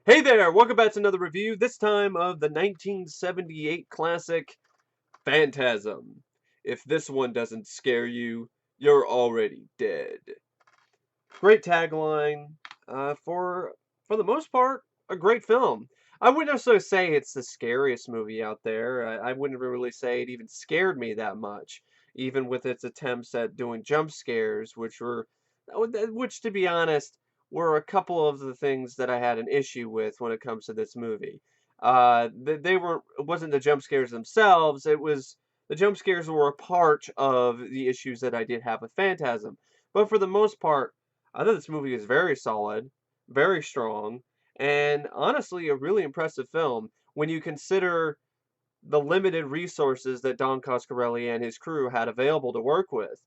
Hey there, welcome back to another review, this time of the 1978 classic Phantasm. If this one doesn't scare you, you're already dead. Great tagline, for the most part, a great film. I wouldn't necessarily say it's the scariest movie out there. I wouldn't really say it even scared me that much, even with its attempts at doing jump scares, which to be honest, were a couple of the things that I had an issue with when it comes to this movie. They weren't, it wasn't the jump scares themselves, it was the jump scares were a part of the issues that I did have with Phantasm. But for the most part, I thought this movie is very solid, very strong, and honestly a really impressive film when you consider the limited resources that Don Coscarelli and his crew had available to work with.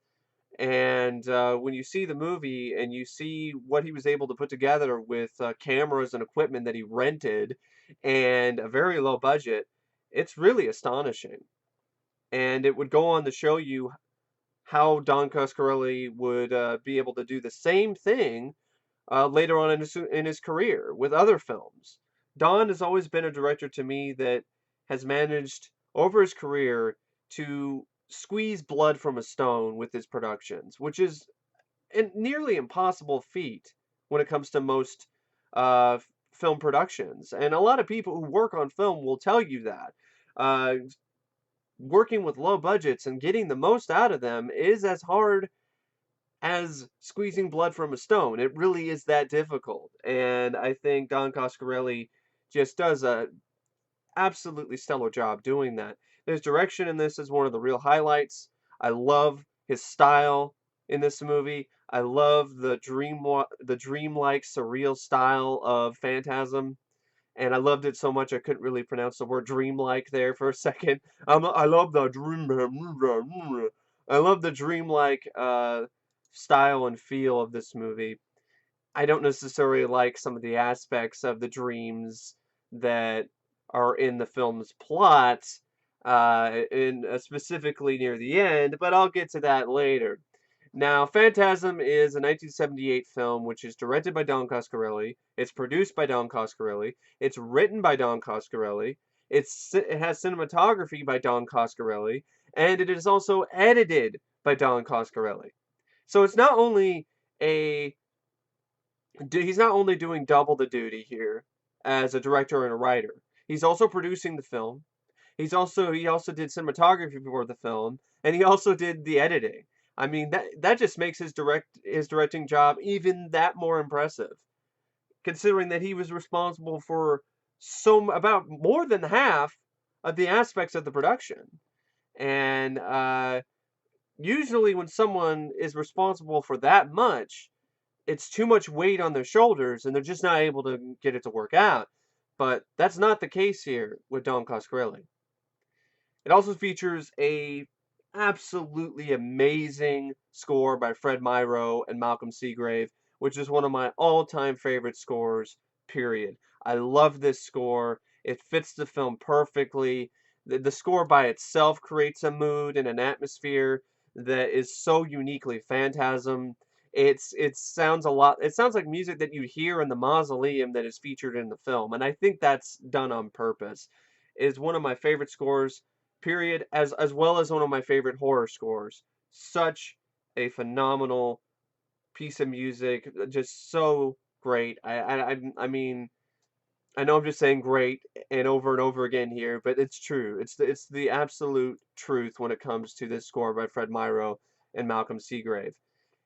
And when you see the movie and you see what he was able to put together with cameras and equipment that he rented and a very low budget, it's really astonishing. And it would go on to show you how Don Coscarelli would be able to do the same thing later on in his career with other films. Don has always been a director to me that has managed over his career to squeeze blood from a stone with his productions, which is a nearly impossible feat when it comes to most film productions. And a lot of people who work on film will tell you that. Uh, Working with low budgets and getting the most out of them is as hard as squeezing blood from a stone. It really is that difficult. And I think Don Coscarelli just does a absolutely stellar job doing that. His direction in this is one of the real highlights. I love his style in this movie. I love the dreamlike surreal style of Phantasm. And I loved it so much I couldn't really pronounce the word dreamlike there for a second. I love the dream. I love the dreamlike style and feel of this movie. I don't necessarily like some of the aspects of the dreams that are in the film's plot, specifically near the end, but I'll get to that later. Now, Phantasm is a 1978 film which is directed by Don Coscarelli. It's produced by Don Coscarelli. It's written by Don Coscarelli. It has cinematography by Don Coscarelli, and it is also edited by Don Coscarelli. So it's not only a he's not only doing double the duty here as a director and a writer. He's also producing the film. He also did cinematography for the film, and he also did the editing. I mean that just makes his directing job even that more impressive, considering that he was responsible for about more than half of the aspects of the production. And usually, when someone is responsible for that much, it's too much weight on their shoulders and they're just not able to get it to work out. But that's not the case here with Don Coscarelli. It also features a absolutely amazing score by Fred Myrow and Malcolm Seagrave, which is one of my all-time favorite scores, period. I love this score. It fits the film perfectly. The score by itself creates a mood and an atmosphere that is so uniquely Phantasm. It sounds a lot, it sounds like music that you'd hear in the mausoleum that is featured in the film, and I think that's done on purpose. It is one of my favorite scores, period, as well as one of my favorite horror scores. Such a phenomenal piece of music, just so great. I mean, I know I'm just saying great and over again here, but it's true. It's the absolute truth when it comes to this score by Fred Myrow and Malcolm Seagrave.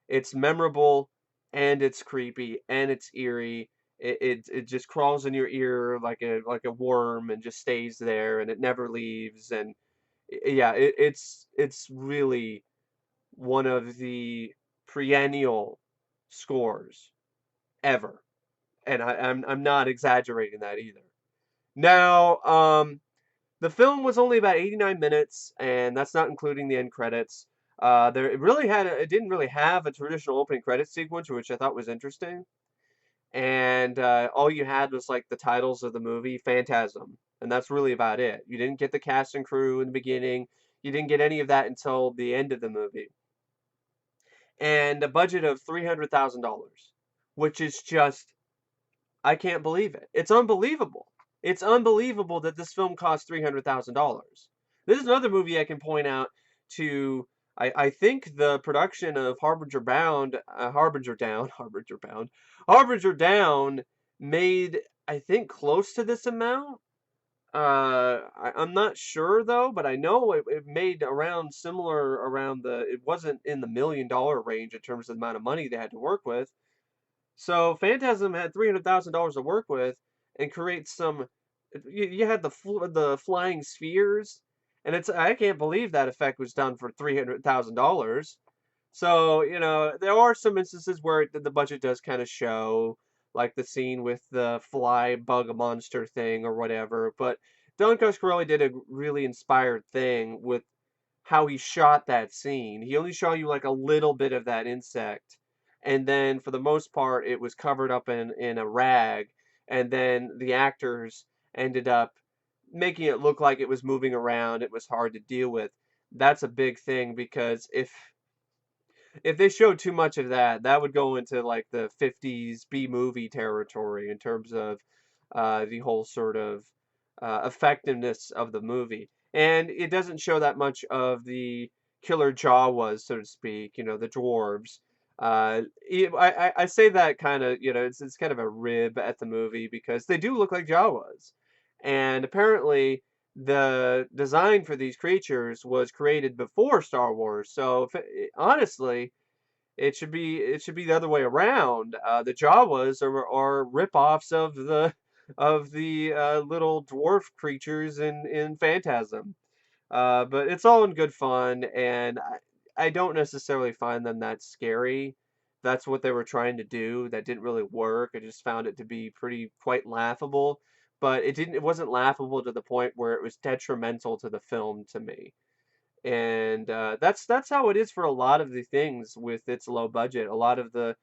It's memorable and it's creepy and it's eerie. It just crawls in your ear like a worm and just stays there and it never leaves. And yeah, it's really one of the perennial scores ever, and I'm not exaggerating that either. Now, the film was only about 89 minutes, and that's not including the end credits. It didn't really have a traditional opening credit sequence, which I thought was interesting. And all you had was like the titles of the movie, Phantasm, and that's really about it. You didn't get the cast and crew in the beginning. You didn't get any of that until the end of the movie. And a budget of $300,000, which is just I can't believe it. It's unbelievable. It's unbelievable that this film cost $300,000. This is another movie I can point out to. I think the production of Harbinger Bound, Harbinger Down, Harbinger Bound, Harbinger Down made, I think, close to this amount. I'm not sure though, but I know it made around similar around it wasn't in the $1 million range in terms of the amount of money they had to work with. So Phantasm had $300,000 to work with and create some. You had the flying spheres, and I can't believe that effect was done for $300,000. So there are some instances where the budget does kind of show, like the scene with the fly bug monster thing or whatever. But Don Coscarelli did a really inspired thing with how he shot that scene. He only showed you like a little bit of that insect, and then for the most part, it was covered up in a rag, and then the actors ended up making it look like it was moving around. It was hard to deal with. That's a big thing because if they showed too much of that, that would go into like the 50s B movie territory in terms of the whole sort of effectiveness of the movie. And it doesn't show that much of the killer Jawas, so to speak, the dwarves. I say that kind of, it's kind of a rib at the movie because they do look like Jawas. And apparently, the design for these creatures was created before Star Wars. So honestly, it should be the other way around. The Jawas are rip-offs of the little dwarf creatures in Phantasm. But it's all in good fun, and I don't necessarily find them that scary. That's what they were trying to do. That didn't really work. I just found it to be quite laughable, but it wasn't laughable to the point where it was detrimental to the film to me. And that's how it is for a lot of the things with its low budget. A lot of the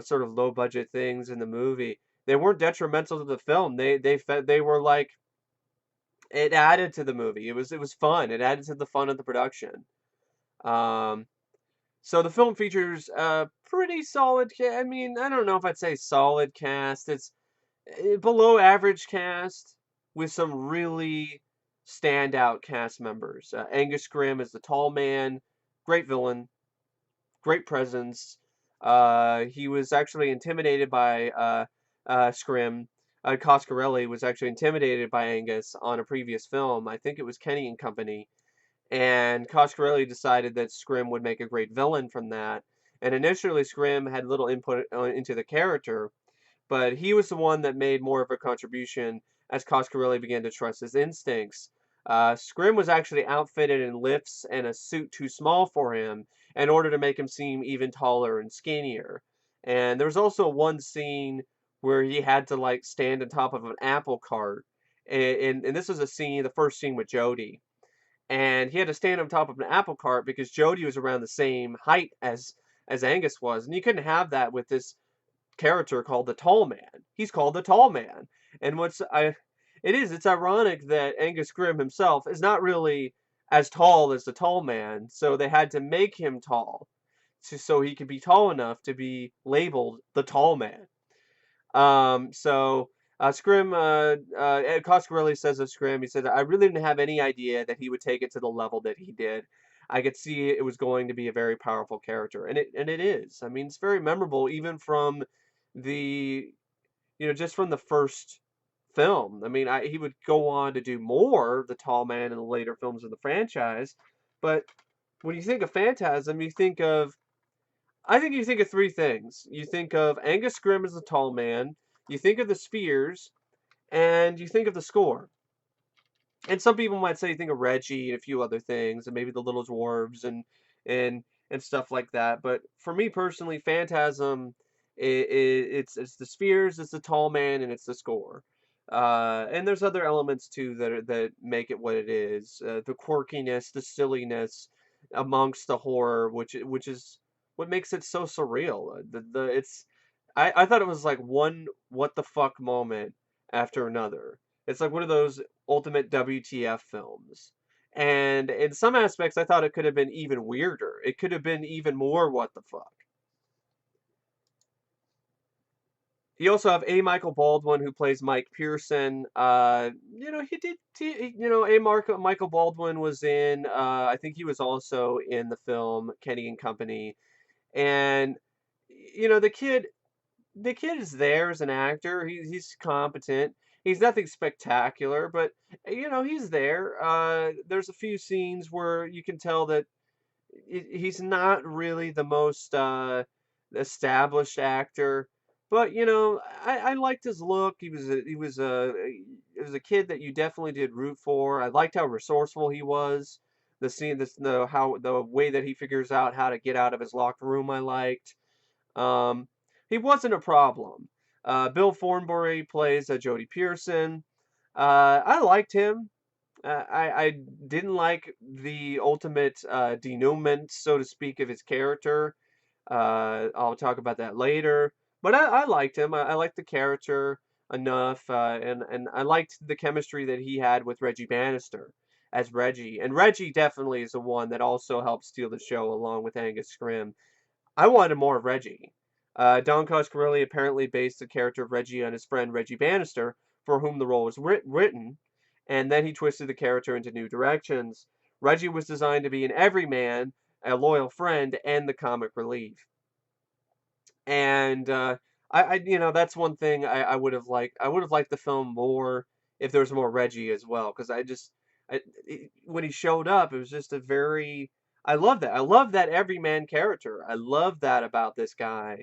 sort of low budget things in the movie, they weren't detrimental to the film. They were like, it added to the movie. It was fun. It added to the fun of the production. Um, so the film features a pretty solid. I mean, I don't know if I'd say solid cast. It's below average cast with some really standout cast members. Angus Scrimm is the tall man, great villain, great presence. He was actually intimidated by Scrimm. Coscarelli was actually intimidated by Angus on a previous film. I think it was Kenny and Company. And Coscarelli decided that Scrimm would make a great villain from that. And initially, Scrimm had little input into the character, but he was the one that made more of a contribution as Coscarelli began to trust his instincts. Scrim was actually outfitted in lifts and a suit too small for him in order to make him seem even taller and skinnier. And there was also one scene where he had to like stand on top of an apple cart, and this was a scene, the first scene with Jody, and he had to stand on top of an apple cart because Jody was around the same height as Angus was, and you couldn't have that with this character called the Tall Man. He's called the Tall Man. And it's ironic that Angus Scrimm himself is not really as tall as the Tall Man, so they had to make him tall so he could be tall enough to be labeled the Tall Man. Scrim, Coscarelli says of Scrim, he said, I really didn't have any idea that he would take it to the level that he did. I could see it was going to be a very powerful character, and it is. I mean, it's very memorable, even from the, just from the first film. I mean, he would go on to do more, the Tall Man, in the later films of the franchise, but when you think of Phantasm, I think you think of three things. You think of Angus Scrimm as the Tall Man, you think of the Spears, and you think of the score. And some people might say you think of Reggie and a few other things, and maybe the Little Dwarves and and stuff like that. But for me personally, Phantasm, it's the Spears, it's the Tall Man, and it's the score. And there's other elements too that make it what it is. The quirkiness, the silliness amongst the horror, which is what makes it so surreal. I thought it was like one what the fuck moment after another. It's like one of those ultimate WTF films. And in some aspects, I thought it could have been even weirder. It could have been even more what the fuck. You also have A. Michael Baldwin who plays Mike Pearson. Michael Baldwin was in. I think he was also in the film Kenny and Company. And the kid is there as an actor. He's competent. He's nothing spectacular, but he's there. There's a few scenes where you can tell that he's not really the most established actor, but I liked his look. He was a kid that you definitely did root for. I liked how resourceful he was. The way that he figures out how to get out of his locked room, I liked. Um, he wasn't a problem. Bill Thornbury plays Jody Pearson. I liked him. I didn't like the ultimate denouement, so to speak, of his character. I'll talk about that later. But I liked him. I liked the character enough, and I liked the chemistry that he had with Reggie Bannister as Reggie. And Reggie definitely is the one that also helped steal the show along with Angus Scrimm. I wanted more of Reggie. Don Coscarelli apparently based the character of Reggie on his friend Reggie Bannister, for whom the role was written, and then he twisted the character into new directions. Reggie was designed to be an everyman, a loyal friend, and the comic relief. And that's one thing I would have liked. I would have liked the film more if there was more Reggie as well, because when he showed up, it was just a very. I love that. I love that everyman character. I love that about this guy.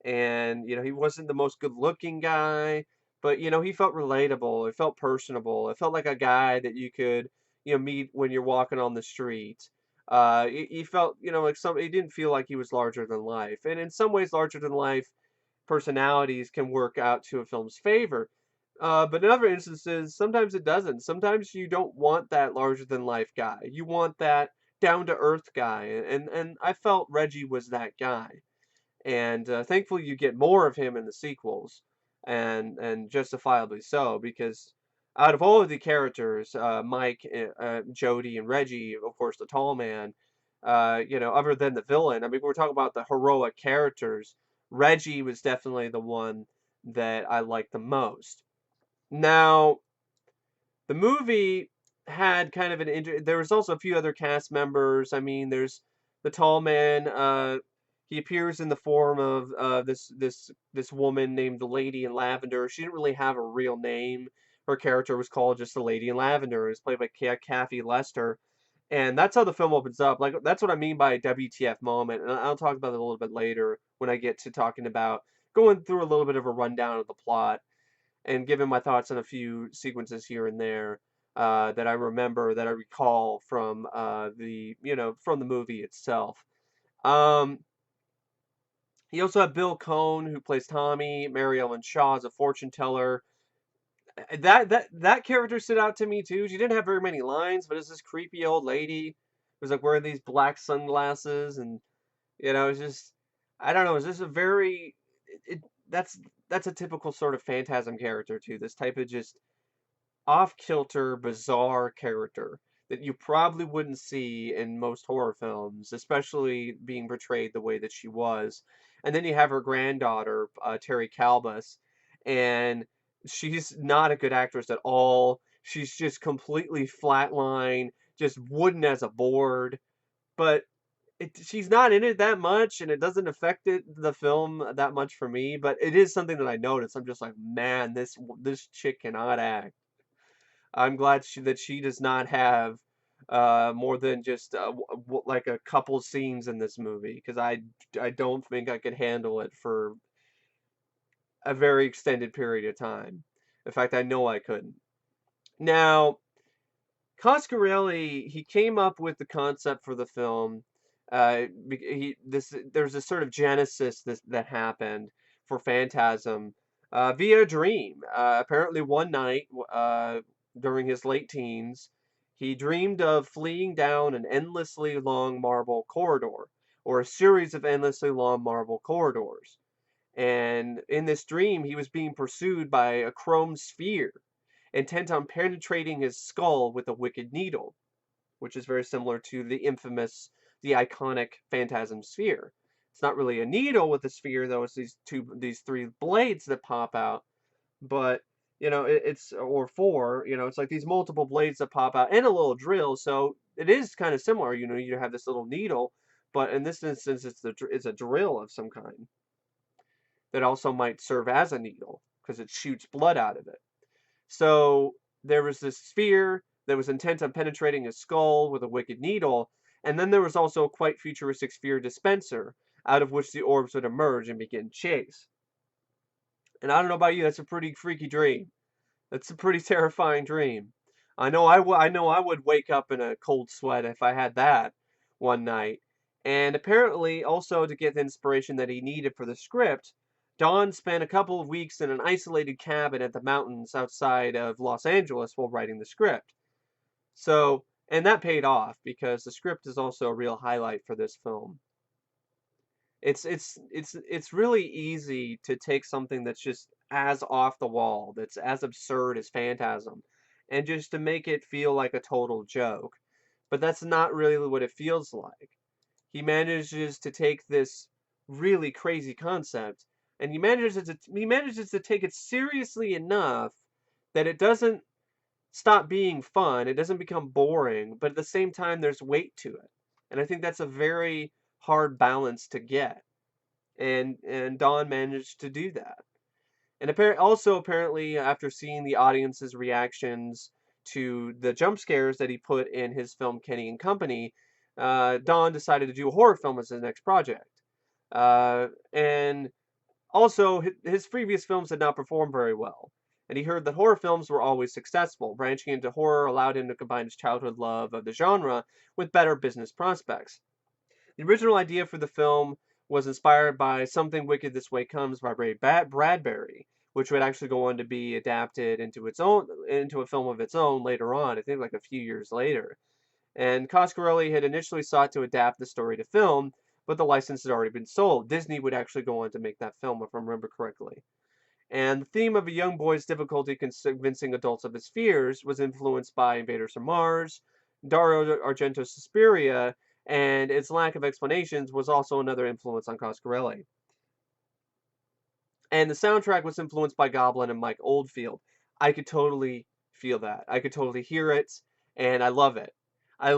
And he wasn't the most good-looking guy, but he felt relatable. It felt personable. It felt like a guy that you could meet when you're walking on the street. He felt, like he didn't feel like he was larger than life. And in some ways, larger than life personalities can work out to a film's favor. But in other instances, sometimes it doesn't. Sometimes you don't want that larger than life guy. You want that down to earth guy. And I felt Reggie was that guy. And thankfully, you get more of him in the sequels, and justifiably so, because out of all of the characters, Mike, Jody, and Reggie, of course, the tall man, other than the villain, I mean, we're talking about the heroic characters. Reggie was definitely the one that I liked the most. Now, the movie had kind of there was also a few other cast members. I mean, there's the tall man. He appears in the form of this woman named the Lady in Lavender. She didn't really have a real name. Her character was called just the Lady in Lavender. It was played by Kathy Lester, and that's how the film opens up. Like, that's what I mean by a WTF moment, and I'll talk about it a little bit later when I get to talking about going through a little bit of a rundown of the plot and giving my thoughts on a few sequences here and there that I remember, that I recall from from the movie itself. Um, you also have Bill Cohn, who plays Tommy. Mary Ellen Shaw as a fortune teller. That character stood out to me too. She didn't have very many lines, but it's this creepy old lady who's like wearing these black sunglasses, and it's just, I don't know, it's just a very that's a typical sort of Phantasm character too. This type of just off-kilter, bizarre character that you probably wouldn't see in most horror films, especially being portrayed the way that she was. And then you have her granddaughter, Terry Calbus, and she's not a good actress at all. She's just completely flatline, just wooden as a board. But she's not in it that much, and it doesn't affect the film that much for me. But it is something that I noticed. I'm just like, man, this chick cannot act. I'm glad that she does not have more than just like a couple scenes in this movie, because I don't think I could handle it for a very extended period of time. In fact, I know I couldn't. Now, Coscarelli, he came up with the concept for the film. There's a sort of genesis that happened for Phantasm via a dream. Apparently, one night during his late teens, he dreamed of fleeing down an endlessly long marble corridor, or a series of endlessly long marble corridors. And in this dream, he was being pursued by a chrome sphere, intent on penetrating his skull with a wicked needle, which is very similar to the iconic Phantasm sphere. It's not really a needle with a sphere, though. It's these three blades that pop out. But, it's, or four, it's like these multiple blades that pop out and a little drill. So it is kind of similar. You have this little needle, but in this instance, it's a drill of some kind that also might serve as a needle because it shoots blood out of it. So there was this sphere that was intent on penetrating his skull with a wicked needle, and then there was also a quite futuristic sphere dispenser, out of which the orbs would emerge and begin chase. And I don't know about you, that's a pretty freaky dream. That's a pretty terrifying dream. I know I would wake up in a cold sweat if I had that one night. And apparently, also to get the inspiration that he needed for the script, Don spent a couple of weeks in an isolated cabin at the mountains outside of Los Angeles while writing the script. So, and that paid off because the script is also a real highlight for this film. It's really easy to take something that's just as off the wall, that's as absurd as Phantasm, and just to make it feel like a total joke. But that's not really what it feels like. He manages to take this really crazy concept, and he manages to take it seriously enough that it doesn't stop being fun, it doesn't become boring, but at the same time there's weight to it. And I think that's a very hard balance to get. And Don managed to do that. And apparently, after seeing the audience's reactions to the jump scares that he put in his film Kenny and Company, Don decided to do a horror film as his next project. And also, his previous films had not performed very well. And he heard that horror films were always successful. Branching into horror allowed him to combine his childhood love of the genre with better business prospects. The original idea for the film was inspired by Something Wicked This Way Comes by Ray Bradbury, which would actually go on to be adapted into a film of its own later on, I think like a few years later. And Coscarelli had initially sought to adapt the story to film, but the license had already been sold. Disney would actually go on to make that film, if I remember correctly. And the theme of a young boy's difficulty convincing adults of his fears was influenced by Invaders from Mars, Dario Argento's Suspiria, and its lack of explanations was also another influence on Coscarelli. And the soundtrack was influenced by Goblin and Mike Oldfield. I could totally feel that. I could totally hear it, and I love it. I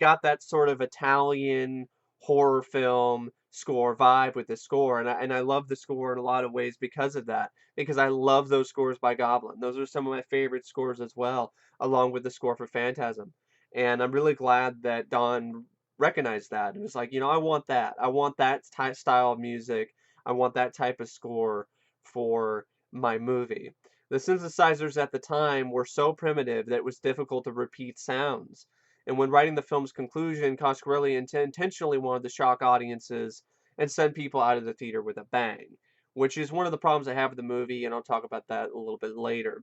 got that sort of Italian horror film score vibe with the score, and I love the score in a lot of ways because of that. Because I love those scores by Goblin. Those are some of my favorite scores as well, along with the score for Phantasm. And I'm really glad that Don recognized that. It was like, I want that. I want that style of music. I want that type of score for my movie. The synthesizers at the time were so primitive that it was difficult to repeat sounds. And when writing the film's conclusion, Coscarelli intentionally wanted to shock audiences and send people out of the theater with a bang, which is one of the problems I have with the movie, and I'll talk about that a little bit later.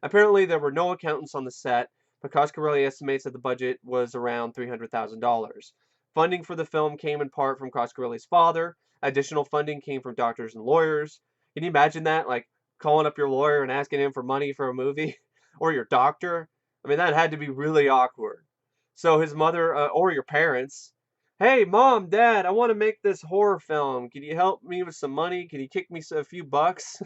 Apparently, there were no accountants on the set, but Coscarelli estimates that the budget was around $300,000. Funding for the film came in part from Coscarelli's father. Additional funding came from doctors and lawyers. Can you imagine that? Like, calling up your lawyer and asking him for money for a movie or your doctor. I mean, that had to be really awkward. So his mother or your parents, hey, mom, dad, I want to make this horror film. Can you help me with some money? Can you kick me a few bucks?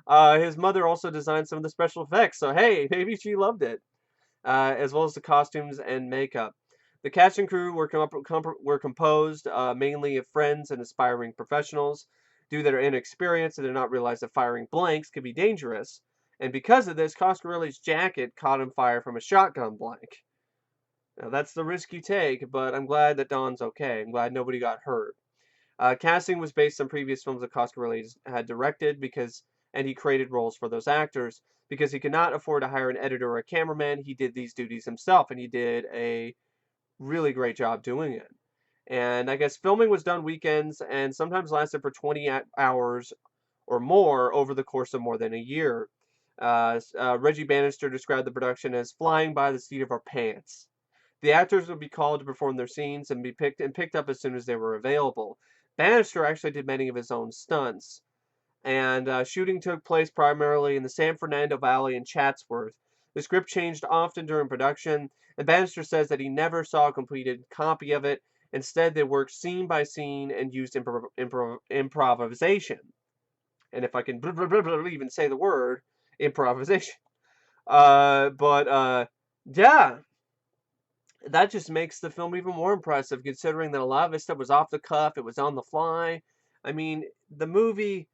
His mother also designed some of the special effects. So, hey, maybe she loved it, as well as the costumes and makeup. The cast and crew were composed mainly of friends and aspiring professionals. Due to their inexperience, they did not realize that firing blanks could be dangerous. And because of this, Coscarelli's jacket caught on fire from a shotgun blank. Now, that's the risk you take, but I'm glad that Don's okay. I'm glad nobody got hurt. Casting was based on previous films that Coscarelli had directed and he created roles for those actors. Because he could not afford to hire an editor or a cameraman, he did these duties himself, and he did a really great job doing it. And I guess filming was done weekends and sometimes lasted for 20 hours or more over the course of more than a year. Reggie Bannister described the production as flying by the seat of our pants. The actors would be called to perform their scenes and be picked up as soon as they were available. Bannister actually did many of his own stunts, and shooting took place primarily in the San Fernando Valley and Chatsworth. The script changed often during production, and Bannister says that he never saw a completed copy of it, Instead, they worked scene by scene and used improvisation. And if I can even say the word, improvisation. But yeah, that just makes the film even more impressive, considering that a lot of this stuff was off the cuff, it was on the fly. I mean, the movie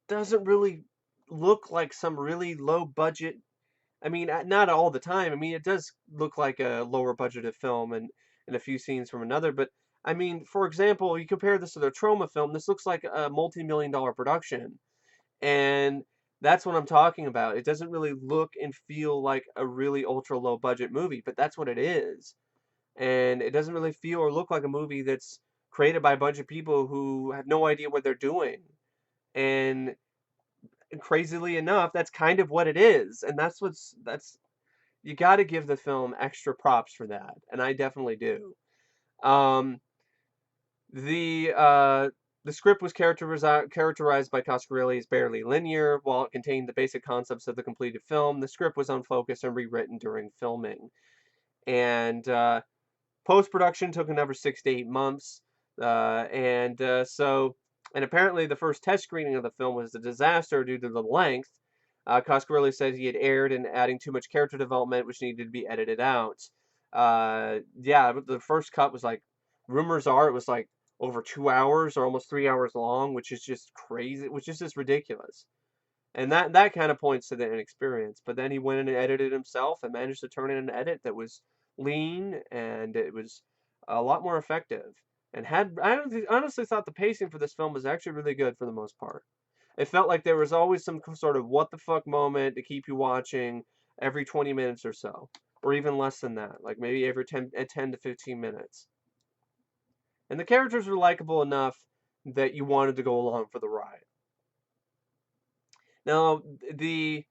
doesn't really look like some really low budget. I mean, not all the time. I mean, it does look like a lower budgeted film and a few scenes from another. But I mean, for example, you compare this to the Trauma film. This looks like a multi-million-dollar production, and that's what I'm talking about. It doesn't really look and feel like a really ultra low budget movie, but that's what it is. And it doesn't really feel or look like a movie that's created by a bunch of people who have no idea what they're doing. And crazily enough, that's kind of what it is. And that's you got to give the film extra props for that, and I definitely do. Um, the uh, the script was characterized by Coscarelli as barely linear, while it contained the basic concepts of the completed film. The script was unfocused and rewritten during filming, and post production took another 6 to 8 months, and apparently the first test screening of the film was a disaster due to the length. Coscarelli said he had erred in adding too much character development, which needed to be edited out. Yeah, the first cut was like, rumors are it was like over 2 hours or almost 3 hours long, which is just crazy, which is just ridiculous. And that kind of points to the inexperience. But then he went in and edited himself and managed to turn in an edit that was lean and it was a lot more effective. And I honestly thought the pacing for this film was actually really good for the most part. It felt like there was always some sort of what the fuck moment to keep you watching every 20 minutes or so, or even less than that, like maybe every 10 to 15 minutes. And the characters were likable enough that you wanted to go along for the ride. Now, the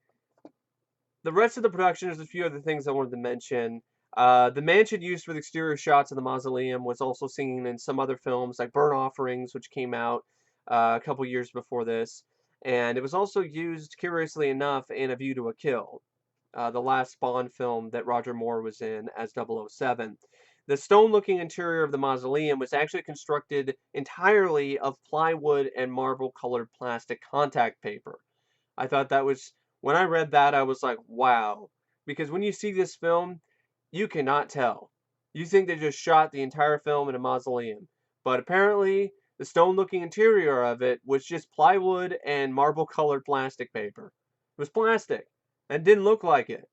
the rest of the production, there's a few other things I wanted to mention. The mansion used for the exterior shots of the mausoleum was also seen in some other films, like Burnt Offerings, which came out a couple years before this. And it was also used, curiously enough, in A View to a Kill, the last Bond film that Roger Moore was in as 007. The stone-looking interior of the mausoleum was actually constructed entirely of plywood and marble-colored plastic contact paper. I thought that was when I read that I was like, wow. Because when you see this film, you cannot tell. You think they just shot the entire film in a mausoleum. But apparently, the stone-looking interior of it was just plywood and marble-colored plastic paper. It was plastic and didn't look like it.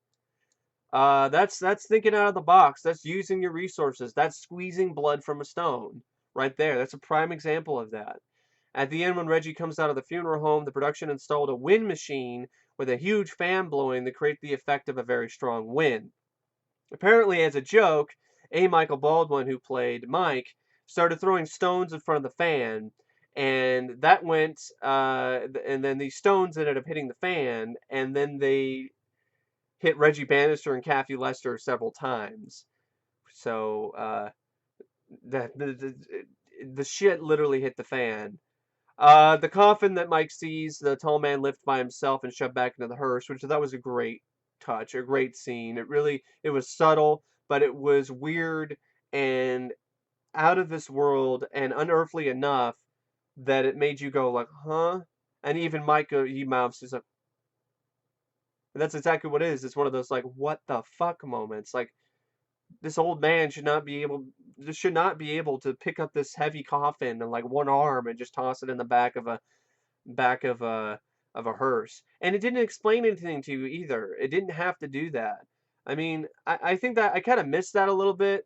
That's thinking out of the box. That's using your resources. That's squeezing blood from a stone right there. That's a prime example of that. At the end, when Reggie comes out of the funeral home, the production installed a wind machine with a huge fan blowing to create the effect of a very strong wind. Apparently, as a joke, A. Michael Baldwin, who played Mike, started throwing stones in front of the fan, and that went, and then these stones ended up hitting the fan, and then they hit Reggie Bannister and Kathy Lester several times. So the shit literally hit the fan. The coffin that Mike sees, the tall man lift by himself and shoved back into the hearse, which that was a great touch, a great scene. It was subtle, but it was weird and out of this world and unearthly enough that it made you go like, huh? And even Mike, he mouths, he's like, and that's exactly what it is. It's one of those like, what the fuck moments. Like, this old man should not be able to pick up this heavy coffin in like one arm and just toss it in the back of a hearse. And it didn't explain anything to you either. It didn't have to do that. I mean, I think that I kind of miss that a little bit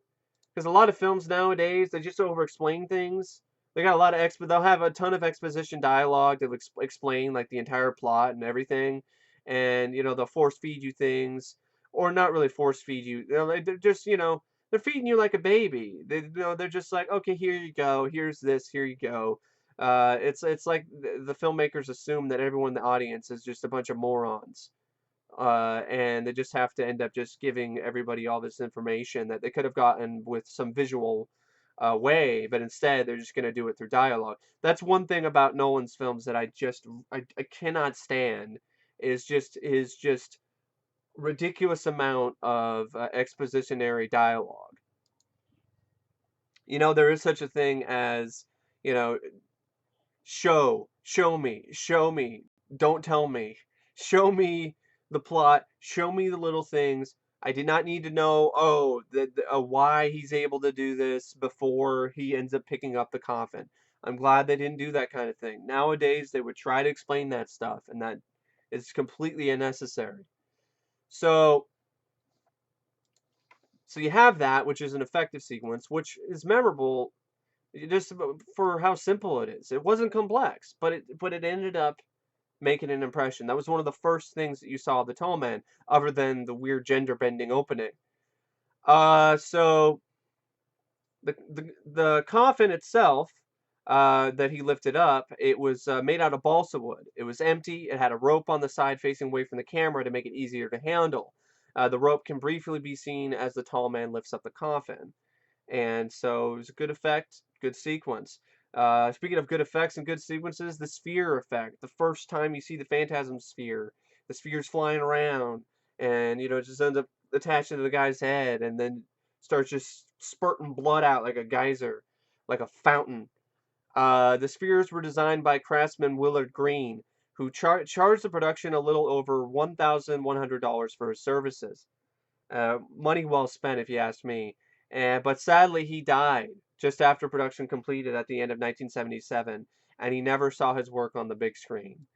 because a lot of films nowadays they just over explain things. They got a lot of they'll have a ton of exposition dialogue that will explain like the entire plot and everything, and they'll force feed you things or not really force feed you. They're just they're feeding you like a baby. They're just like, okay, here you go, here's this, here you go. It's like the filmmakers assume that everyone in the audience is just a bunch of morons, and they just have to end up just giving everybody all this information that they could have gotten with some visual way, but instead they're just going to do it through dialogue. That's one thing about Nolan's films that I cannot stand is just ridiculous amount of expositionary dialogue. You know, there is such a thing as, you know, show me, don't tell me. Show me the plot, show me the little things. I did not need to know, oh, why he's able to do this before he ends up picking up the coffin. I'm glad they didn't do that kind of thing. Nowadays, they would try to explain that stuff, and that is completely unnecessary. So, so you have that, which is an effective sequence, which is memorable just for how simple it is. It wasn't complex, but it ended up making an impression. That was one of the first things that you saw of the tall man, other than the weird gender bending opening. So the coffin itself that he lifted up, it was made out of balsa wood. It was empty. It had a rope on the side facing away from the camera to make it easier to handle. The rope can briefly be seen as the tall man lifts up the coffin. And so it was a good effect, good sequence. Speaking of good effects and good sequences, the sphere effect. The first time you see the Phantasm sphere, the sphere's flying around, and it just ends up attaching to the guy's head, and then starts just spurting blood out like a geyser, like a fountain. The spheres were designed by craftsman Willard Green, who charged the production a little over $1,100 for his services. Money well spent, if you ask me. But sadly, he died just after production completed at the end of 1977, and he never saw his work on the big screen.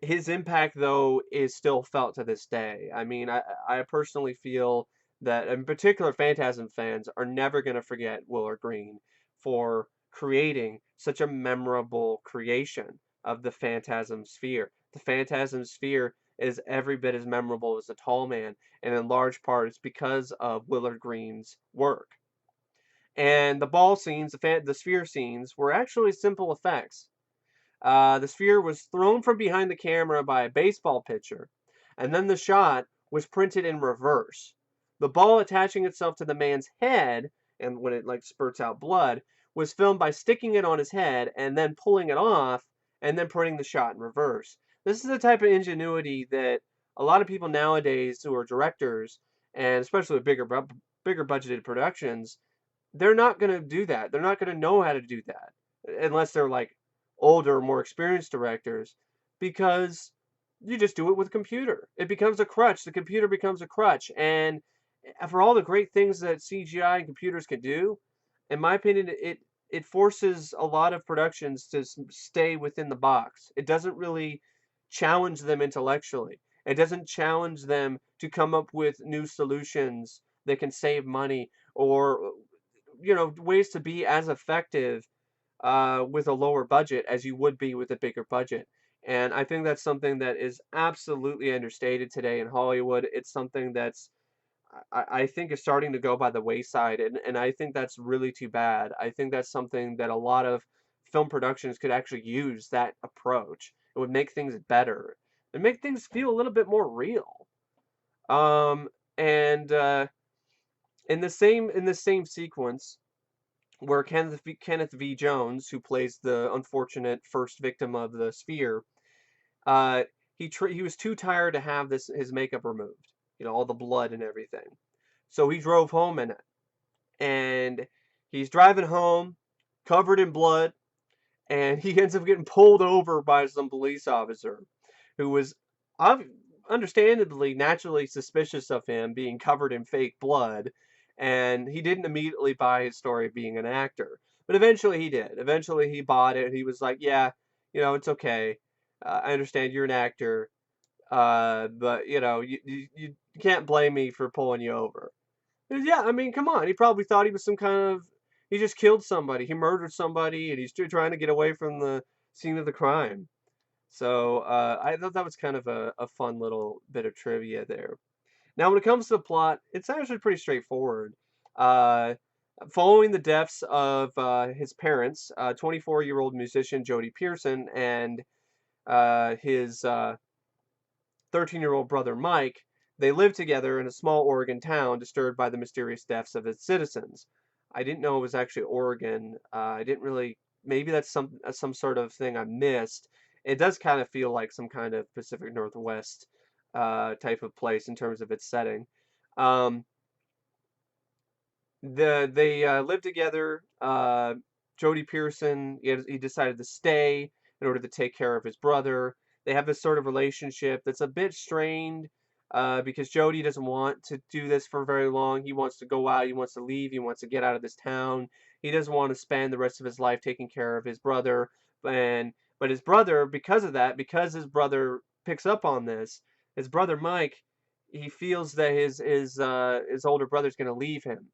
His impact, though, is still felt to this day. I mean, I personally feel that, in particular, Phantasm fans are never going to forget Willard Green for creating such a memorable creation of the Phantasm Sphere. The Phantasm Sphere is every bit as memorable as the Tall Man, and in large part it's because of Willard Green's work. And the ball scenes, the sphere scenes, were actually simple effects. The sphere was thrown from behind the camera by a baseball pitcher, and then the shot was printed in reverse. The ball attaching itself to the man's head, and when it like spurts out blood, was filmed by sticking it on his head and then pulling it off, and then printing the shot in reverse. This is the type of ingenuity that a lot of people nowadays who are directors, and especially with bigger budgeted productions, they're not going to do that. They're not going to know how to do that unless they're like older, more experienced directors, because you just do it with a computer. It becomes a crutch. The computer becomes a crutch. And for all the great things that CGI and computers can do, in my opinion, it forces a lot of productions to stay within the box. It doesn't really challenge them intellectually. It doesn't challenge them to come up with new solutions that can save money, or ways to be as effective with a lower budget as you would be with a bigger budget. And I think that's something that is absolutely understated today in Hollywood. It's something that's I think is starting to go by the wayside, and I think that's really too bad. I think that's something that a lot of film productions could actually use, that approach. It would make things better and make things feel a little bit more real. And in the same sequence, where Kenneth V. Jones, who plays the unfortunate first victim of the sphere, uh, he was too tired to have his makeup removed, all the blood and everything. So he drove home in it, and he's driving home covered in blood, and he ends up getting pulled over by some police officer who was ob- understandably naturally suspicious of him being covered in fake blood, and he didn't immediately buy his story of being an actor. But eventually he did. Eventually he bought it. He was like, yeah, it's okay. I understand you're an actor, but you can't blame me for pulling you over. Yeah, I mean, come on. He probably thought he was some kind of. He just killed somebody. He murdered somebody, and he's trying to get away from the scene of the crime. So I thought that was kind of a fun little bit of trivia there. Now, when it comes to the plot, it's actually pretty straightforward. Uh, Following the deaths of his parents, 24-year-old musician Jody Pearson and his 13-year-old brother Mike, they lived together in a small Oregon town disturbed by the mysterious deaths of its citizens. I didn't know it was actually Oregon. I didn't really. Maybe that's some sort of thing I missed. It does kind of feel like some kind of Pacific Northwest type of place in terms of its setting. Um, They live together. Jody Pearson, he decided to stay in order to take care of his brother. They have this sort of relationship that's a bit strained because Jody doesn't want to do this for very long. He wants to go out. He wants to leave. He wants to get out of this town. He doesn't want to spend the rest of his life taking care of his brother. And but his brother, because of that, because his brother picks up on this, his brother Mike, he feels that his older brother's going to leave him.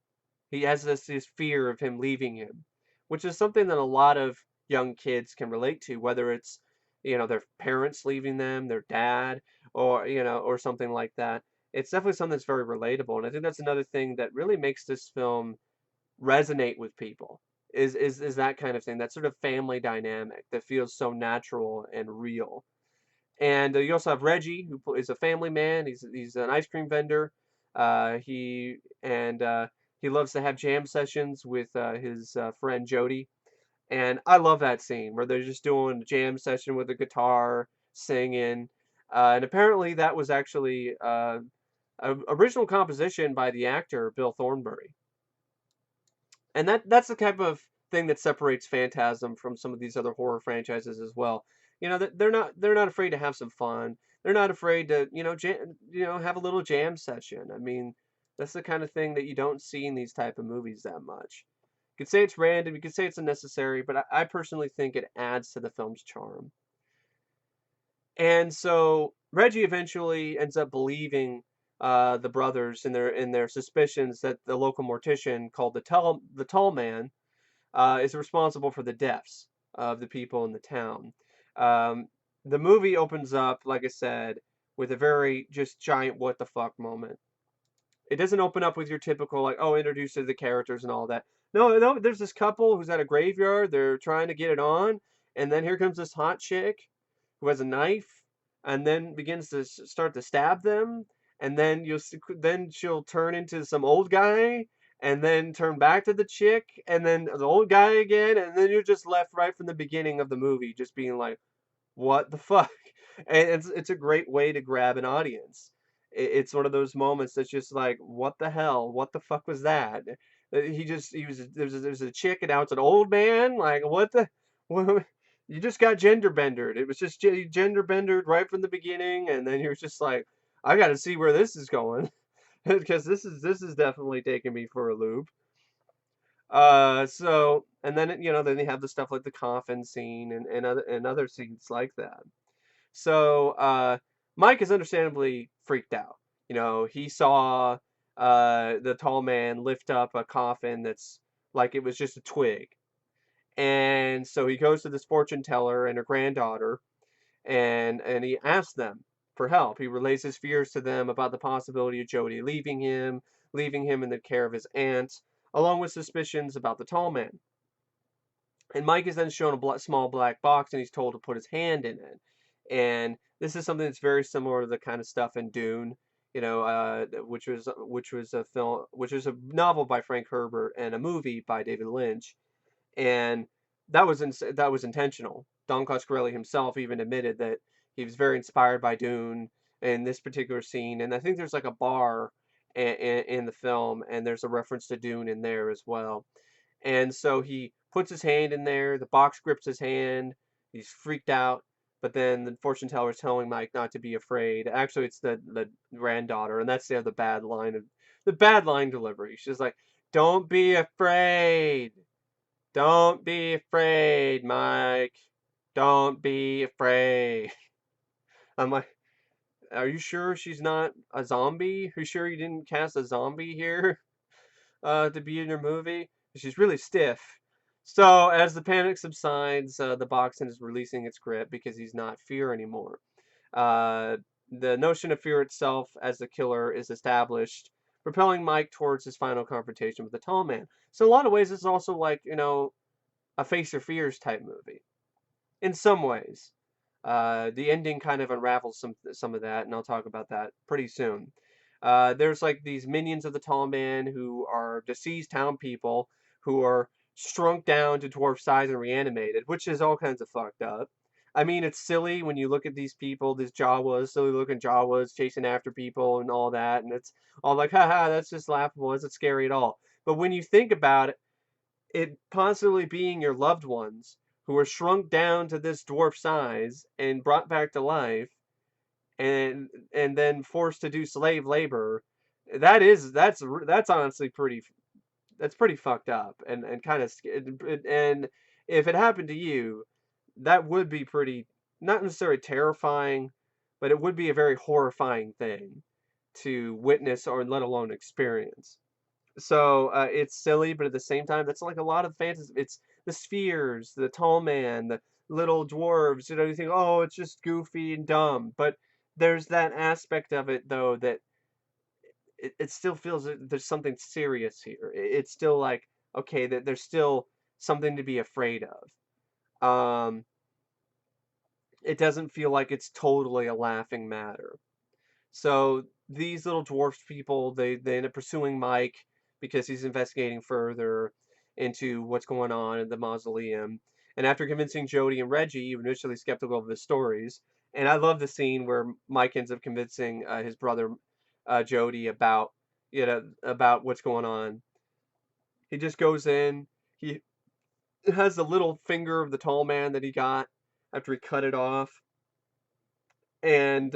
He has this fear of him leaving him, which is something that a lot of young kids can relate to, whether it's, their parents leaving them, their dad, or, or something like that. It's definitely something that's very relatable. And I think that's another thing that really makes this film resonate with people is that kind of thing, that sort of family dynamic that feels so natural and real. And you also have Reggie, who is a family man. He's an ice cream vendor. He and he loves to have jam sessions with his friend Jody. And I love that scene where they're just doing a jam session with a guitar, singing. And apparently that was actually a original composition by the actor Bill Thornbury. And that's the type of thing that separates Phantasm from some of these other horror franchises as well. They're not afraid to have some fun. They're not afraid to have a little jam session. I mean, that's the kind of thing that you don't see in these type of movies that much. You could say it's random, you could say it's unnecessary, but I personally think it adds to the film's charm. And so Reggie eventually ends up believing the brothers in their suspicions that the local mortician called the tall man is responsible for the deaths of the people in the town. Um, the movie opens up, like I said, with a very just giant what the fuck moment. It doesn't open up with your typical like, oh, introduce to the characters and all that. No, no, there's this couple who's at a graveyard. They're trying to get it on, and then here comes this hot chick who has a knife, and then begins to start to stab them, and then she'll turn into some old guy, and then turn back to the chick, and then the old guy again, and then you're just left right from the beginning of the movie, just being like, what the fuck? And it's a great way to grab an audience. It's one of those moments that's just like, what the hell? What the fuck was that? He was there's a chick and now it's an old man. Like what the what, you just got gender bendered. It was just gender bendered right from the beginning, and then you're just like, I got to see where this is going because this is definitely taking me for a loop. So and then then they have the stuff like the coffin scene and other scenes like that. So Mike is understandably freaked out. He saw the tall man lift up a coffin that's like it was just a twig. And so he goes to this fortune teller and her granddaughter and he asks them for help. He relays his fears to them about the possibility of Jody leaving him in the care of his aunt, along with suspicions about the tall man. And Mike is then shown a small black box and he's told to put his hand in it. And this is something that's very similar to the kind of stuff in Dune, which was a film, which was a novel by Frank Herbert and a movie by David Lynch, and that was intentional. Don Coscarelli himself even admitted that he was very inspired by Dune in this particular scene, and I think there's like a bar in the film, and there's a reference to Dune in there as well. And so he puts his hand in there, the box grips his hand, he's freaked out, but then the fortune teller is telling Mike not to be afraid. Actually, it's the granddaughter, and that's the bad line delivery. She's like, "Don't be afraid. Don't be afraid, Mike. Don't be afraid." I'm like, "Are you sure she's not a zombie? Are you sure you didn't cast a zombie here?" To be in your movie. She's really stiff. So as the panic subsides, the boxing is releasing its grip because he's not fear anymore. Uh, the notion of fear itself as the killer is established, propelling Mike towards his final confrontation with the tall man. So in a lot of ways, it's also like a face your fears type movie. In some ways, the ending kind of unravels some of that, and I'll talk about that pretty soon. There's like these minions of the tall man who are deceased town people who are shrunk down to dwarf size and reanimated, which is all kinds of fucked up. I mean, it's silly when you look at these people, these Jawas, silly looking Jawas chasing after people and all that, and it's all like, haha, that's just laughable. It's not scary at all. But when you think about it, it possibly being your loved ones who were shrunk down to this dwarf size and brought back to life and then forced to do slave labor, that's honestly that's pretty fucked up and kind of and if it happened to you, that would be pretty not necessarily terrifying, but it would be a very horrifying thing to witness or let alone experience. So it's silly, but at the same time, that's like a lot of fantasy. It's the spheres, the tall man, the little dwarves. You know, you think, oh, it's just goofy and dumb, but there's that aspect of it though that it still feels that there's something serious here. It's still like okay, that there's still something to be afraid of. It doesn't feel like it's totally a laughing matter. So these little dwarf people, they end up pursuing Mike because he's investigating further into what's going on in the mausoleum. And after convincing Jody and Reggie, initially skeptical of his stories, and I love the scene where Mike ends up convincing his brother Jody about about what's going on. He just goes in. He has the little finger of the tall man that he got after he cut it off, and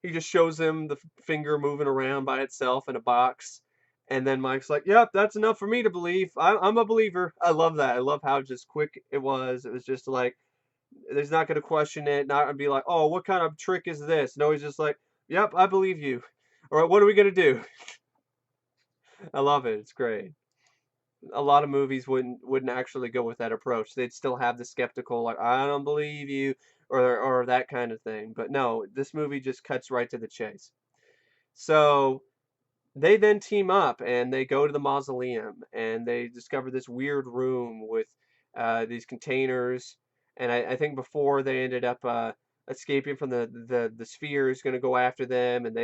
he just shows him the finger moving around by itself in a box. And then Mike's like, "Yep, that's enough for me to believe. I'm a believer." I love that. I love how just quick it was. It was just like, there's not going to question it, not going to be like, "Oh, what kind of trick is this?" No, he's just like, "Yep, I believe you." All right, what are we going to do? I love it. It's great. A lot of movies wouldn't actually go with that approach. They'd still have the skeptical, like, "I don't believe you," or that kind of thing. But no, this movie just cuts right to the chase. So they then team up and they go to the mausoleum and they discover this weird room with these containers. And I think before they ended up escaping from the sphere is going to go after them, and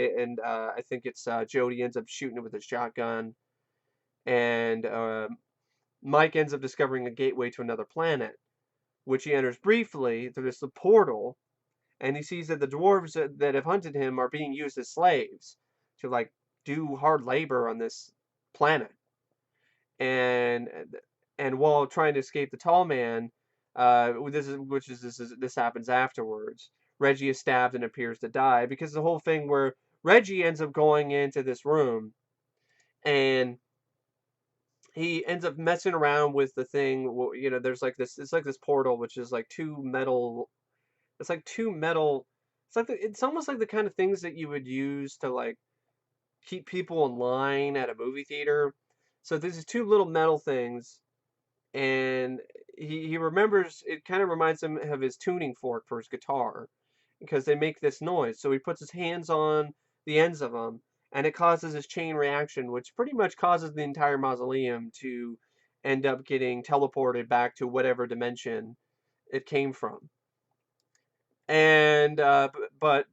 I think it's Jody ends up shooting it with a shotgun, and Mike ends up discovering a gateway to another planet, which he enters briefly through this portal, and he sees that the dwarves that have hunted him are being used as slaves to like do hard labor on this planet. And while trying to escape the tall man, this happens afterwards. Reggie is stabbed and appears to die because the whole thing where Reggie ends up going into this room and he ends up messing around with the thing. You know, there's like this. It's like this portal, which is like two metal. It's like two metal. It's like it's almost like the kind of things that you would use to like keep people in line at a movie theater. So there's these two little metal things, and he remembers. It kind of reminds him of his tuning fork for his guitar, because they make this noise. So he puts his hands on the ends of them, and it causes this chain reaction, which pretty much causes the entire mausoleum to end up getting teleported back to whatever dimension it came from. And but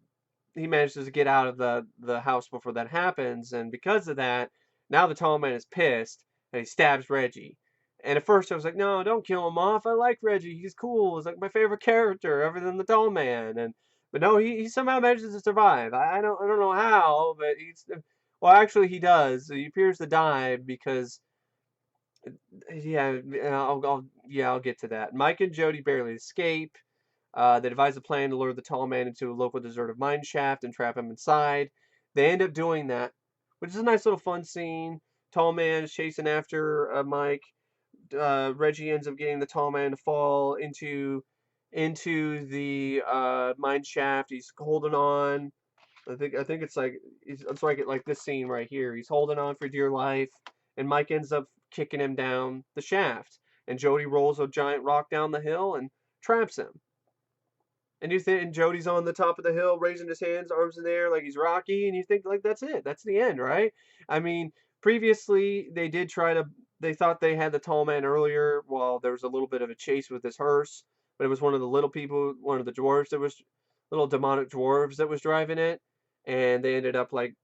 he manages to get out of the house before that happens, and because of that, now the tall man is pissed and he stabs Reggie. And at first I was like, no, don't kill him off. I like Reggie. He's cool. He's like my favorite character, other than the tall man. And but no, he somehow manages to survive. I don't know how, but he's well, actually he does. He appears to die because yeah, I'll get to that. Mike and Jody barely escape. They devise a plan to lure the tall man into a local deserted mine shaft and trap him inside. They end up doing that, which is a nice little fun scene. Tall man is chasing after Mike. Reggie ends up getting the tall man to fall into the mine shaft. He's holding on. I think it's like this scene right here. He's holding on for dear life, and Mike ends up kicking him down the shaft. And Jody rolls a giant rock down the hill and traps him. And you think, and Jody's on the top of the hill, raising his hands, arms in the air, like he's Rocky, and you think, like, that's it, that's the end, right? I mean, previously they did try to, they thought they had the tall man earlier, while there was a little bit of a chase with this hearse, but it was one of the little people, one of the dwarves that was, little demonic dwarves that was driving it, and they ended up like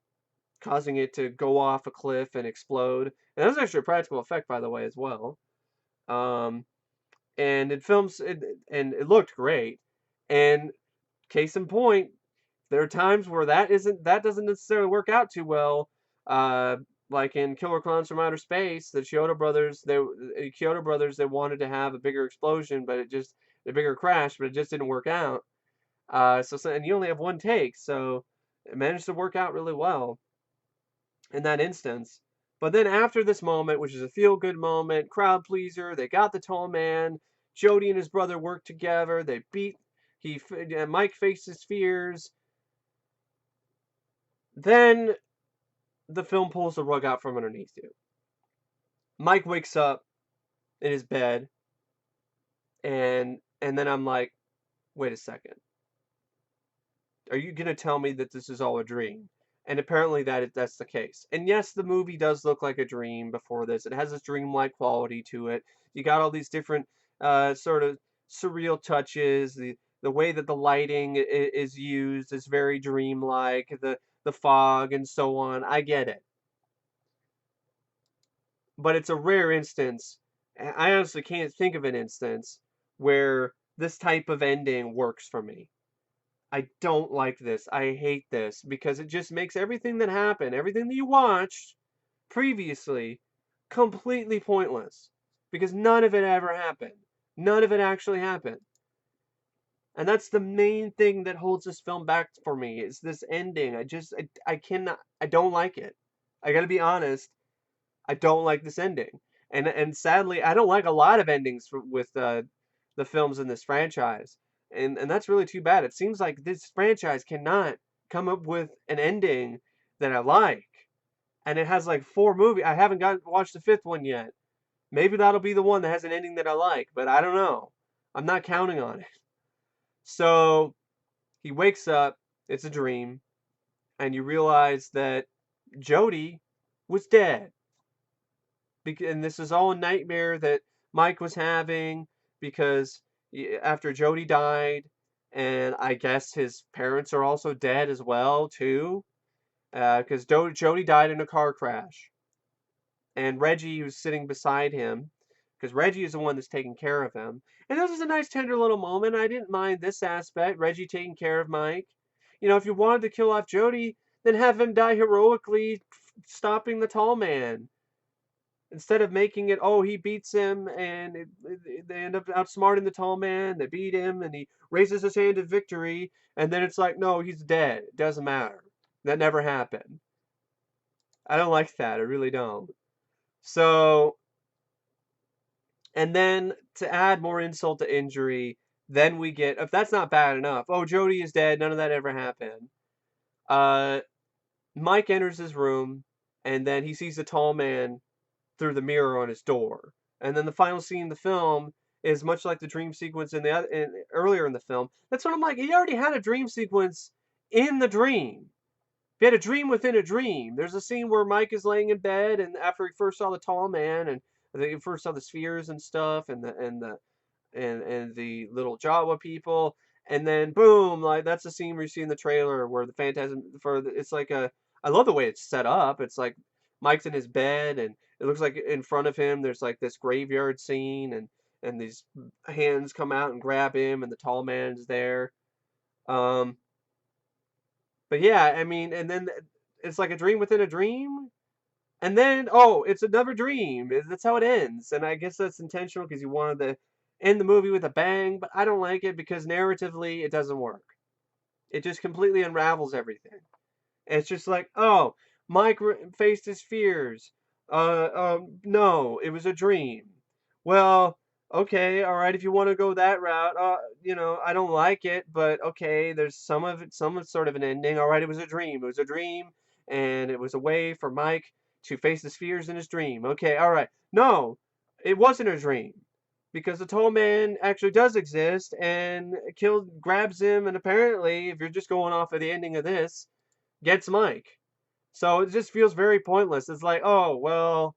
causing it to go off a cliff and explode. And that was actually a practical effect, by the way, as well. Um, and it looked great. And case in point, there are times where that doesn't necessarily work out too well. like in Killer Clowns from Outer Space, the Kyoto brothers, they wanted to have a bigger explosion, but a bigger crash, but it just didn't work out. And you only have one take, so it managed to work out really well in that instance. But then after this moment, which is a feel-good moment, crowd pleaser, they got the tall man. Jody and his brother work together. They beat. Mike faces fears. Then the film pulls the rug out from underneath you. Mike wakes up in his bed, and then I'm like, wait a second. Are you gonna tell me that this is all a dream? And apparently that's the case. And yes, the movie does look like a dream before this. It has this dreamlike quality to it. You got all these different sort of surreal touches. The way that the lighting is used is very dreamlike. The fog and so on. I get it. But it's a rare instance. I honestly can't think of an instance where this type of ending works for me. I don't like this. I hate this because it just makes everything that happened, everything that you watched previously, completely pointless because none of it ever happened. None of it actually happened. And that's the main thing that holds this film back for me is this ending. I cannot, I don't like it. I gotta be honest. I don't like this ending. And sadly, I don't like a lot of endings with the films in this franchise. And that's really too bad. It seems like this franchise cannot come up with an ending that I like. And it has like 4 movies. I haven't watched the 5th one yet. Maybe that'll be the one that has an ending that I like, but I don't know. I'm not counting on it. So he wakes up, it's a dream, and you realize that Jody was dead. And this is all a nightmare that Mike was having because after Jody died, and I guess his parents are also dead as well too, because Jody died in a car crash, and Reggie was sitting beside him, because Reggie is the one that's taking care of him. And this is a nice tender little moment. I didn't mind this aspect, Reggie taking care of Mike. You know, if you wanted to kill off Jody, then have him die heroically, stopping the tall man instead of making it, oh, he beats him and they end up outsmarting the tall man. They beat him and he raises his hand in victory. And then it's like, no, he's dead. It doesn't matter. That never happened. I don't like that. I really don't. So, and then to add more insult to injury, then we get, if that's not bad enough, oh, Jody is dead. None of that ever happened. Uh, Mike enters his room and then he sees the tall man through the mirror on his door. And then the final scene in the film is much like the dream sequence earlier in the film. That's what I'm like. He already had a dream sequence in the dream. He had a dream within a dream. There's a scene where Mike is laying in bed, and after he first saw the tall man, and he first saw the spheres and stuff, and the little Jawa people, and then boom, like that's the scene we see in the trailer where the Phantasm it's like a I love the way it's set up. It's like Mike's in his bed and it looks like in front of him there's like this graveyard scene and these hands come out and grab him and the tall man's there. Um but yeah, I mean and then it's like a dream within a dream. And then, oh, it's another dream. That's how it ends. And I guess that's intentional because you wanted to end the movie with a bang, but I don't like it because narratively it doesn't work. It just completely unravels everything. It's just like, oh, Mike faced his fears. No, it was a dream. Well, okay, all right, if you want to go that route, I don't like it, but okay, there's some sort of an ending. All right, it was a dream. It was a dream, and it was a way for Mike to face his fears in his dream. Okay, all right. No, it wasn't a dream because the tall man actually does exist and grabs him, and apparently, if you're just going off of the ending of this, gets Mike. So it just feels very pointless. It's like, oh, well,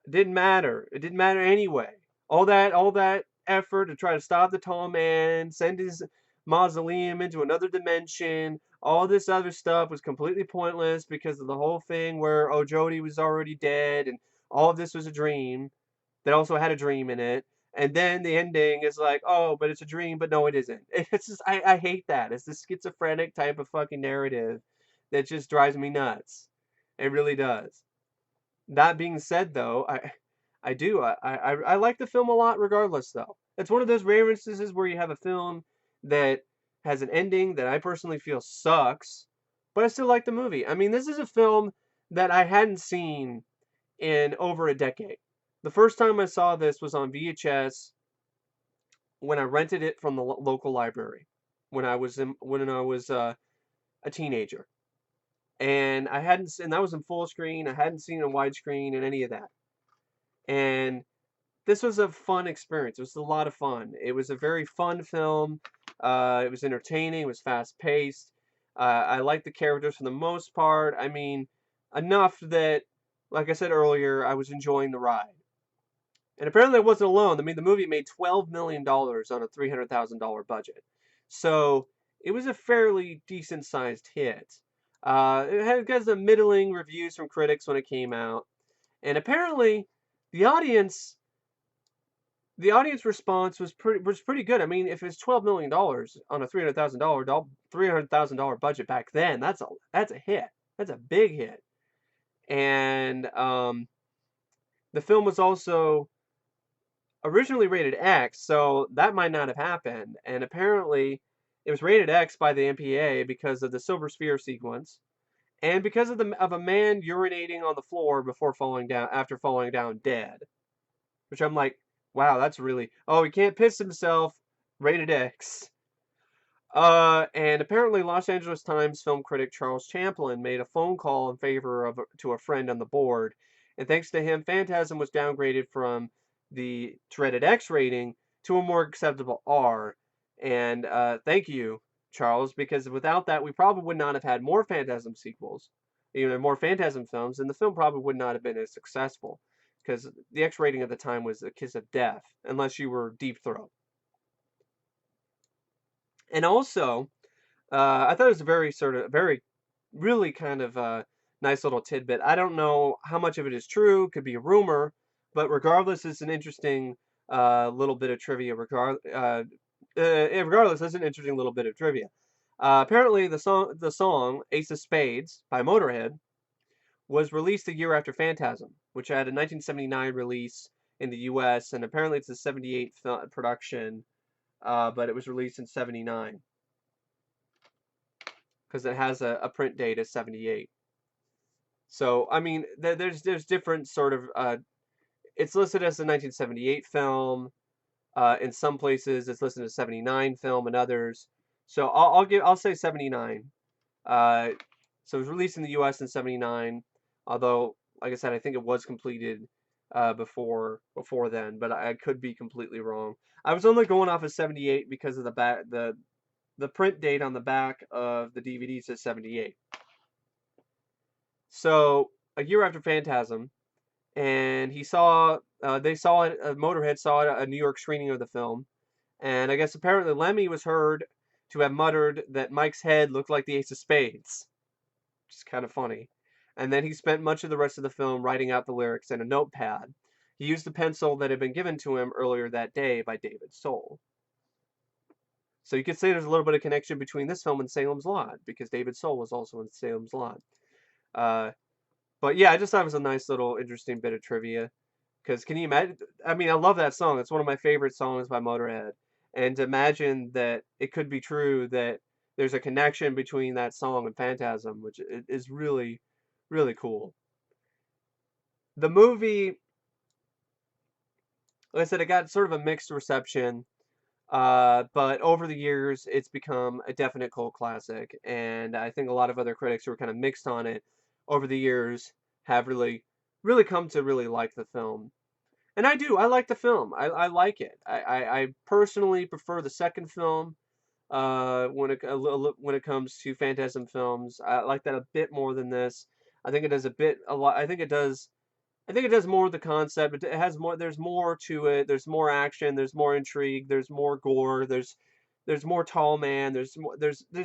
it didn't matter. It didn't matter anyway. All that effort to try to stop the tall man, send his mausoleum into another dimension, all this other stuff was completely pointless because of the whole thing where, oh, Jody was already dead and all of this was a dream that also had a dream in it. And then the ending is like, oh, but it's a dream, but no, it isn't. It's just, I hate that. It's this schizophrenic type of fucking narrative that just drives me nuts. It really does. That being said, though, I like the film a lot regardless, though. It's one of those rare instances where you have a film that has an ending that I personally feel sucks, but I still like the movie. I mean, this is a film that I hadn't seen in over a decade. The first time I saw this was on VHS when I rented it from the local library when I was a teenager, and and that was in full screen. I hadn't seen it in widescreen and any of that. And this was a fun experience. It was a lot of fun. It was a very fun film. It was entertaining. It was fast paced. I liked the characters for the most part. I mean, enough that, like I said earlier, I was enjoying the ride. And apparently, I wasn't alone. I mean, the movie made $12 million on a $300,000 budget, so it was a fairly decent sized hit. It had got some middling reviews from critics when it came out, and apparently, the audience the audience response was pretty good. I mean, if it's $12 million on a $300,000 budget back then, that's a hit. That's a big hit. And the film was also originally rated X, so that might not have happened. And apparently, it was rated X by the MPA because of the silver sphere sequence, and because of a man urinating on the floor before falling down after falling down dead. Which I'm like, wow, that's really. Oh, he can't piss himself. Rated X. And apparently, Los Angeles Times film critic Charles Champlin made a phone call in favor of to a friend on the board, and thanks to him, Phantasm was downgraded from the dreaded X rating to a more acceptable R. And thank you, Charles, because without that, we probably would not have had more Phantasm sequels, more Phantasm films, and the film probably would not have been as successful because the X rating at the time was a kiss of death, unless you were Deep Throat. And also, I thought it was a very, really kind of nice little tidbit. I don't know how much of it is true, could be a rumor, but regardless, it's an interesting little bit of trivia. Regardless, it's an interesting little bit of trivia. Apparently, the song "Ace of Spades" by Motorhead was released a year after Phantasm, which had a 1979 release in the U.S. and apparently it's a '78 production, but it was released in '79 because it has a print date of '78. So I mean, there's different sort of. It's listed as a 1978 film. In some places, it's listed as '79 film, and others. So I'll say '79. Uh, so it was released in the U.S. in '79. Although, like I said, I think it was completed before then, but I could be completely wrong. I was only going off of '78 because of the print date on the back of the DVD says '78. So a year after Phantasm, and they saw it. Motorhead saw it at a New York screening of the film, and I guess apparently Lemmy was heard to have muttered that Mike's head looked like the Ace of Spades, which is kind of funny. And then he spent much of the rest of the film writing out the lyrics in a notepad. He used the pencil that had been given to him earlier that day by David Soul. So you could say there's a little bit of connection between this film and Salem's Lot, because David Soul was also in Salem's Lot. Uh, but yeah, I just thought it was a nice little interesting bit of trivia. Because can you imagine? I mean, I love that song. It's one of my favorite songs by Motorhead. And to imagine that it could be true that there's a connection between that song and Phantasm, which is really, really cool. The movie, like I said, it got sort of a mixed reception. But over the years, it's become a definite cult classic, and I think a lot of other critics who are kind of mixed on it over the years have really, really come to really like the film. And I do. I like the film. I like it. I personally prefer the second film when it comes to Phantasm films. I like that a bit more than this. I think it does a lot. I think it does more of the concept. It has more. There's more to it. There's more action. There's more intrigue. There's more gore. There's more tall man. There's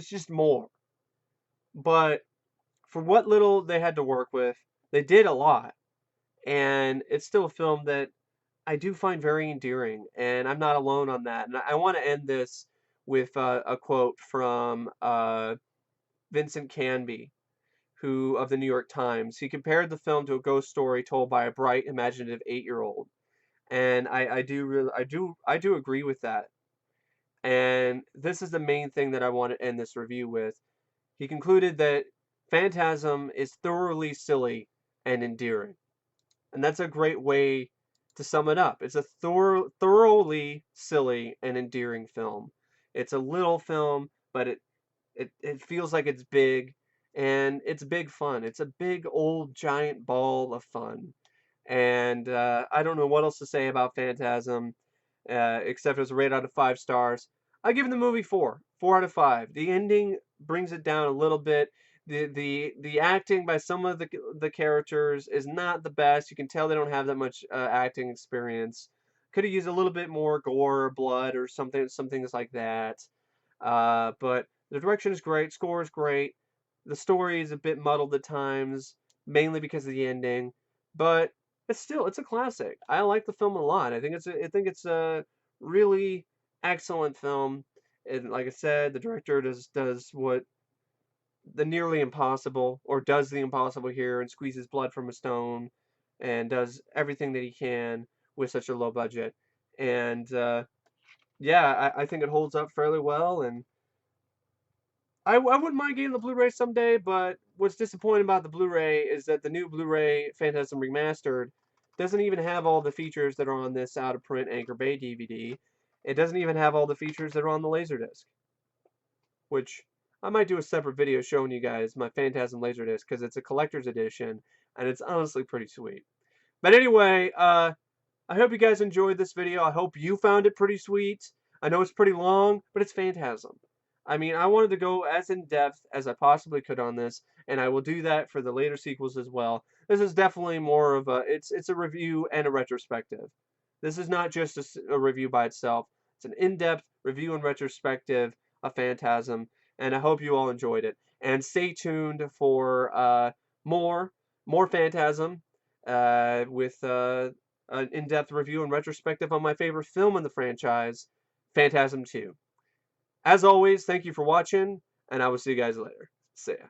just more. But for what little they had to work with, they did a lot, and it's still a film that I do find very endearing, and I'm not alone on that. And I want to end this with a quote from Vincent Canby, of the New York Times. He compared the film to a ghost story told by a bright, imaginative 8-year-old. And I do agree with that. And this is the main thing that I want to end this review with. He concluded that Phantasm is thoroughly silly and endearing. And that's a great way to sum it up. It's a thoroughly silly and endearing film. It's a little film, but it feels like it's big, and it's big fun. It's a big old giant ball of fun. And I don't know what else to say about Phantasm, except it's a rate out of 5 stars. I give the movie 4 out of 5. The ending brings it down a little bit. The acting by some of the characters is not the best. You can tell they don't have that much acting experience. Could have used a little bit more gore or blood or some things like that. But the direction is great, score is great. The story is a bit muddled at times, mainly because of the ending, but it's a classic. I like the film a lot. I think it's a really excellent film. And like I said, the director does what the nearly impossible, or does the impossible here, and squeezes blood from a stone, and does everything that he can with such a low budget. And yeah, I think it holds up fairly well, and I wouldn't mind getting the Blu-ray someday, but what's disappointing about the Blu-ray is that the new Blu-ray Phantasm Remastered doesn't even have all the features that are on this out-of-print Anchor Bay DVD. It doesn't even have all the features that are on the Laserdisc, which I might do a separate video showing you guys my Phantasm Laserdisc, because it's a collector's edition, and it's honestly pretty sweet. But anyway, I hope you guys enjoyed this video. I hope you found it pretty sweet. I know it's pretty long, but it's Phantasm. I mean, I wanted to go as in depth as I possibly could on this, and I will do that for the later sequels as well. This is definitely more of it's a review and a retrospective. This is not just a review by itself. It's an in-depth review and retrospective of Phantasm, and I hope you all enjoyed it. And stay tuned for more Phantasm with an in-depth review and retrospective on my favorite film in the franchise, Phantasm 2. As always, thank you for watching, and I will see you guys later. See ya.